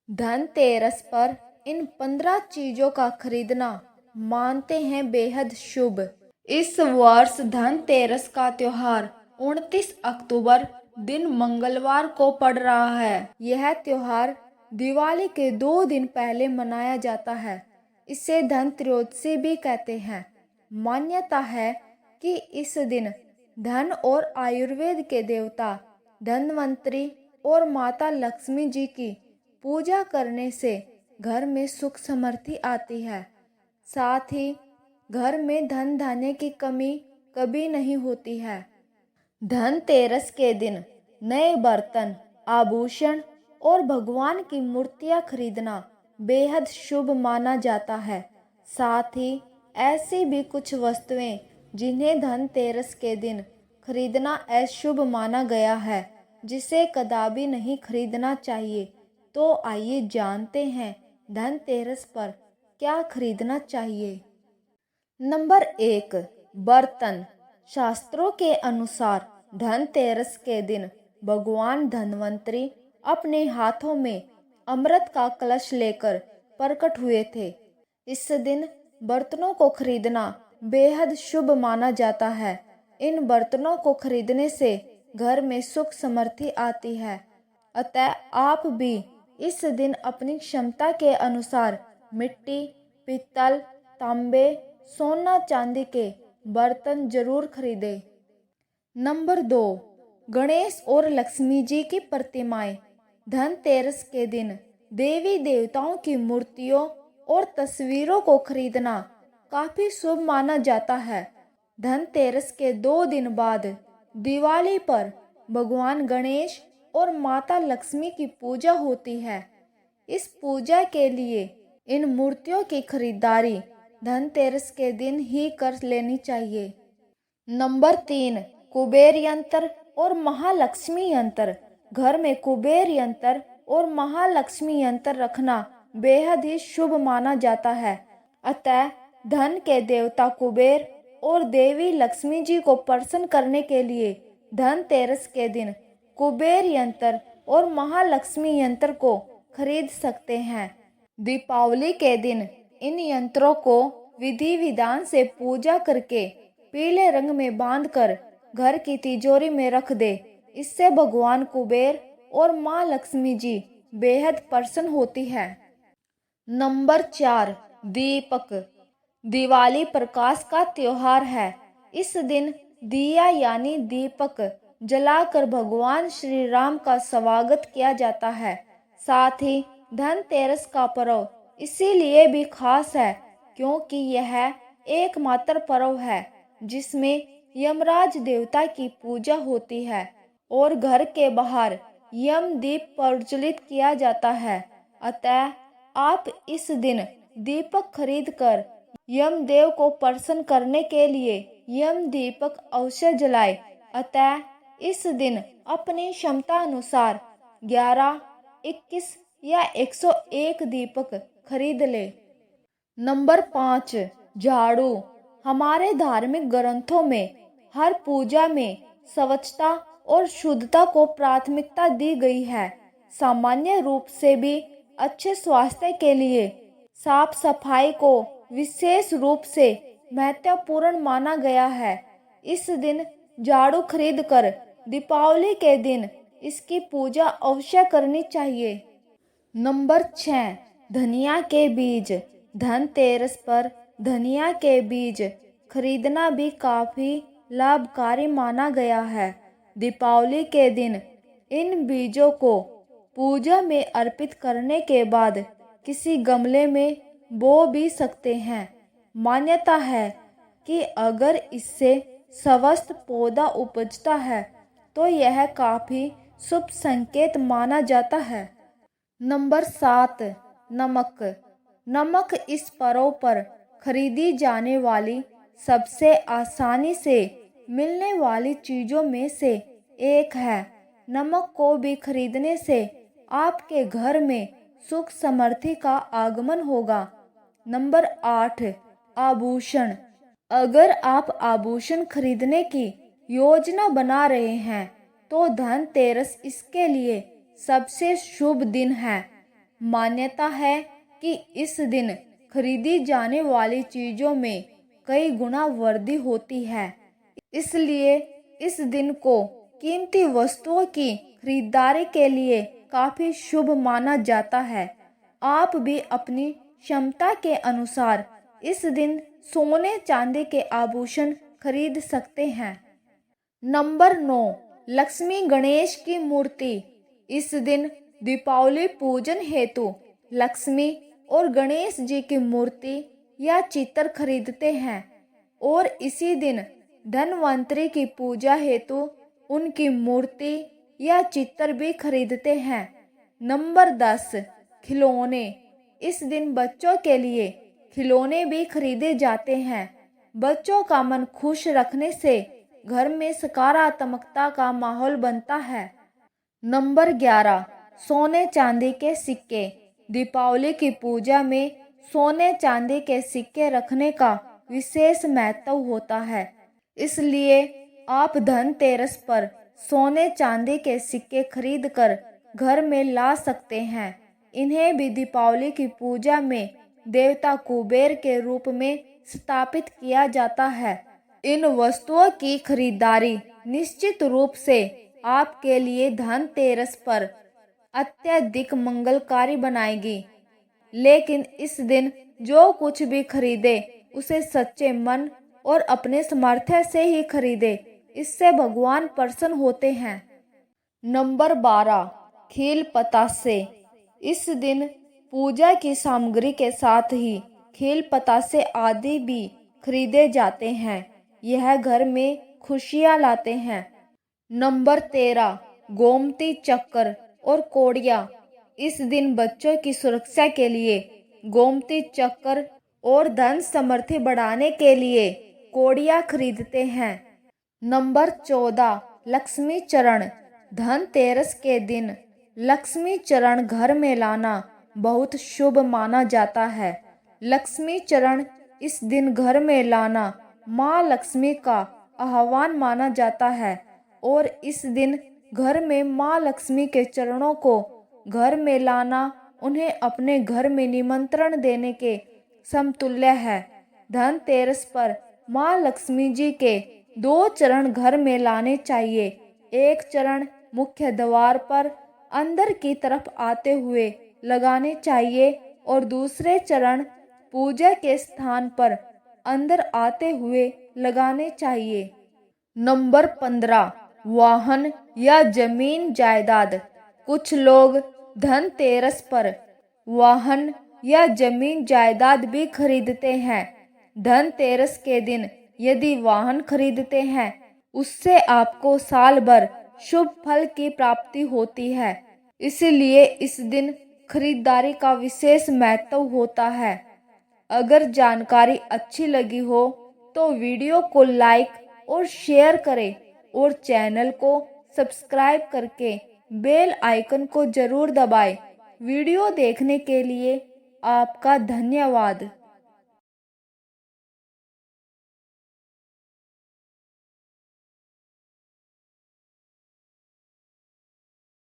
धनतेरस पर इन 15 चीजों का खरीदना मानते हैं बेहद शुभ। इस वर्ष धनतेरस का त्योहार 29 अक्टूबर दिन मंगलवार को पड़ रहा है। यह त्योहार दिवाली के 2 दिन पहले मनाया जाता है। इसे धनत्रयोदशी भी कहते हैं। मान्यता है कि इस दिन धन और आयुर्वेद के देवता धन्वंतरी और माता लक्ष्मी जी की पूजा करने से घर में सुख समृद्धि आती है। साथ ही घर में धन धान्य की कमी कभी नहीं होती है। धनतेरस के दिन नए बर्तन, आभूषण और भगवान की मूर्तियां खरीदना बेहद शुभ माना जाता है। साथ ही ऐसी भी कुछ वस्तुएं जिन्हें धनतेरस के दिन खरीदना अशुभ माना गया है, जिसे कदापि नहीं खरीदना चाहिए। तो आइए जानते हैं धनतेरस पर क्या खरीदना चाहिए। नंबर 1, बर्तन। शास्त्रों के अनुसार धनतेरस के दिन भगवान धन्वंतरी अपने हाथों में अमृत का कलश लेकर प्रकट हुए थे। इस दिन बर्तनों को खरीदना बेहद शुभ माना जाता है। इन बर्तनों को खरीदने से घर में सुख समृद्धि आती है। अतः आप भी इस दिन अपनी क्षमता के अनुसार मिट्टी, पीतल, तांबे, सोना, चांदी के बर्तन जरूर खरीदें। नंबर 2, गणेश और लक्ष्मी जी की प्रतिमाएं। धनतेरस के दिन देवी देवताओं की मूर्तियों और तस्वीरों को खरीदना काफी शुभ माना जाता है। धनतेरस के 2 दिन बाद दिवाली पर भगवान गणेश और माता लक्ष्मी की पूजा होती है। इस पूजा के लिए इन मूर्तियों की खरीदारी धनतेरस के दिन ही कर लेनी चाहिए। नंबर 3, कुबेर यंत्र और महालक्ष्मी यंत्र। घर में कुबेर यंत्र और महालक्ष्मी यंत्र रखना बेहद ही शुभ माना जाता है। अतः धन के देवता कुबेर और देवी लक्ष्मी जी को प्रसन्न करने के लिए धनतेरस के दिन कुबेर यंत्र और महालक्ष्मी यंत्र को खरीद सकते हैं। दीपावली के दिन इन यंत्रों को विधि विधान से पूजा करके पीले रंग में बांधकर घर की तिजोरी में रख दे। इससे भगवान कुबेर और माँ लक्ष्मी जी बेहद प्रसन्न होती है। नंबर 4, दीपक। दिवाली प्रकाश का त्योहार है। इस दिन दिया यानी दीपक जलाकर भगवान श्री राम का स्वागत किया जाता है। साथ ही धनतेरस का पर्व इसीलिए भी खास है क्योंकि यह एकमात्र पर्व है जिसमें यमराज देवता की पूजा होती है और घर के बाहर यम दीप प्रज्वलित किया जाता है। अतः आप इस दिन दीपक खरीदकर यमदेव को प्रसन्न करने के लिए यम दीपक अवश्य जलाएं। अतः इस दिन अपनी क्षमता अनुसार 11, 21 या 101 दीपक खरीद ले। नंबर 5, झाड़ू। हमारे धार्मिक ग्रंथों में हर पूजा में स्वच्छता और शुद्धता को प्राथमिकता दी गई है। सामान्य रूप से भी अच्छे स्वास्थ्य के लिए साफ सफाई को विशेष रूप से महत्वपूर्ण माना गया है। इस दिन झाड़ू खरीदकर दीपावली के दिन इसकी पूजा अवश्य करनी चाहिए। नंबर 6, धनिया के बीज। धनतेरस पर धनिया के बीज खरीदना भी काफी लाभकारी माना गया है। दीपावली के दिन इन बीजों को पूजा में अर्पित करने के बाद किसी गमले में बो भी सकते हैं। मान्यता है कि अगर इससे स्वस्थ पौधा उपजता है तो यह काफी शुभ संकेत माना जाता है। नंबर 7, नमक। नमक इस पर्व पर खरीदी जाने वाली सबसे आसानी से मिलने वाली चीजों में से एक है। नमक को भी खरीदने से आपके घर में सुख समृद्धि का आगमन होगा। नंबर 8, आभूषण। अगर आप आभूषण खरीदने की योजना बना रहे हैं तो धनतेरस इसके लिए सबसे शुभ दिन है। मान्यता है कि इस दिन खरीदी जाने वाली चीज़ों में कई गुना वृद्धि होती है, इसलिए इस दिन को कीमती वस्तुओं की खरीदारी के लिए काफ़ी शुभ माना जाता है। आप भी अपनी क्षमता के अनुसार इस दिन सोने चांदी के आभूषण खरीद सकते हैं। नंबर 9, लक्ष्मी गणेश की मूर्ति। इस दिन दीपावली पूजन हेतु लक्ष्मी और गणेश जी की मूर्ति या चित्र खरीदते हैं और इसी दिन धनवंतरी की पूजा हेतु उनकी मूर्ति या चित्र भी खरीदते हैं। नंबर 10, खिलौने। इस दिन बच्चों के लिए खिलौने भी खरीदे जाते हैं। बच्चों का मन खुश रखने से घर में सकारात्मकता का माहौल बनता है। नंबर 11, सोने चांदी के सिक्के। दीपावली की पूजा में सोने चांदी के सिक्के रखने का विशेष महत्व होता है, इसलिए आप धनतेरस पर सोने चांदी के सिक्के खरीद कर घर में ला सकते हैं। इन्हें भी दीपावली की पूजा में देवता कुबेर के रूप में स्थापित किया जाता है। इन वस्तुओं की खरीदारी निश्चित रूप से आपके लिए धनतेरस पर अत्यधिक मंगलकारी बनाएगी, लेकिन इस दिन जो कुछ भी खरीदे उसे सच्चे मन और अपने सामर्थ्य से ही खरीदे, इससे भगवान प्रसन्न होते हैं। नंबर 12, खील पतासे। इस दिन पूजा की सामग्री के साथ ही खील पतासे आदि भी खरीदे जाते हैं। यह घर में खुशियां लाते हैं। नंबर 13, गोमती चक्र और कोड़ियाँ। इस दिन बच्चों की सुरक्षा के लिए गोमती चक्र और धन समृद्धि बढ़ाने के लिए कोड़ियाँ खरीदते हैं। नंबर 14, लक्ष्मी चरण। धनतेरस के दिन लक्ष्मी चरण घर में लाना बहुत शुभ माना जाता है। लक्ष्मी चरण इस दिन घर में लाना माँ लक्ष्मी का आह्वान माना जाता है और इस दिन घर में माँ लक्ष्मी के चरणों को घर में लाना उन्हें अपने घर में निमंत्रण देने के समतुल्य है। धनतेरस पर माँ लक्ष्मी जी के 2 चरण घर में लाने चाहिए। एक चरण मुख्य द्वार पर अंदर की तरफ आते हुए लगाने चाहिए और दूसरे चरण पूजा के स्थान पर अंदर आते हुए लगाने चाहिए। नंबर 15, वाहन या जमीन जायदाद। कुछ लोग धनतेरस पर वाहन या जमीन जायदाद भी खरीदते हैं। धनतेरस के दिन यदि वाहन खरीदते हैं उससे आपको साल भर शुभ फल की प्राप्ति होती है, इसलिए इस दिन खरीदारी का विशेष महत्व होता है। अगर जानकारी अच्छी लगी हो तो वीडियो को लाइक और शेयर करें और चैनल को सब्सक्राइब करके बेल आइकन को जरूर दबाएं। वीडियो देखने के लिए आपका धन्यवाद।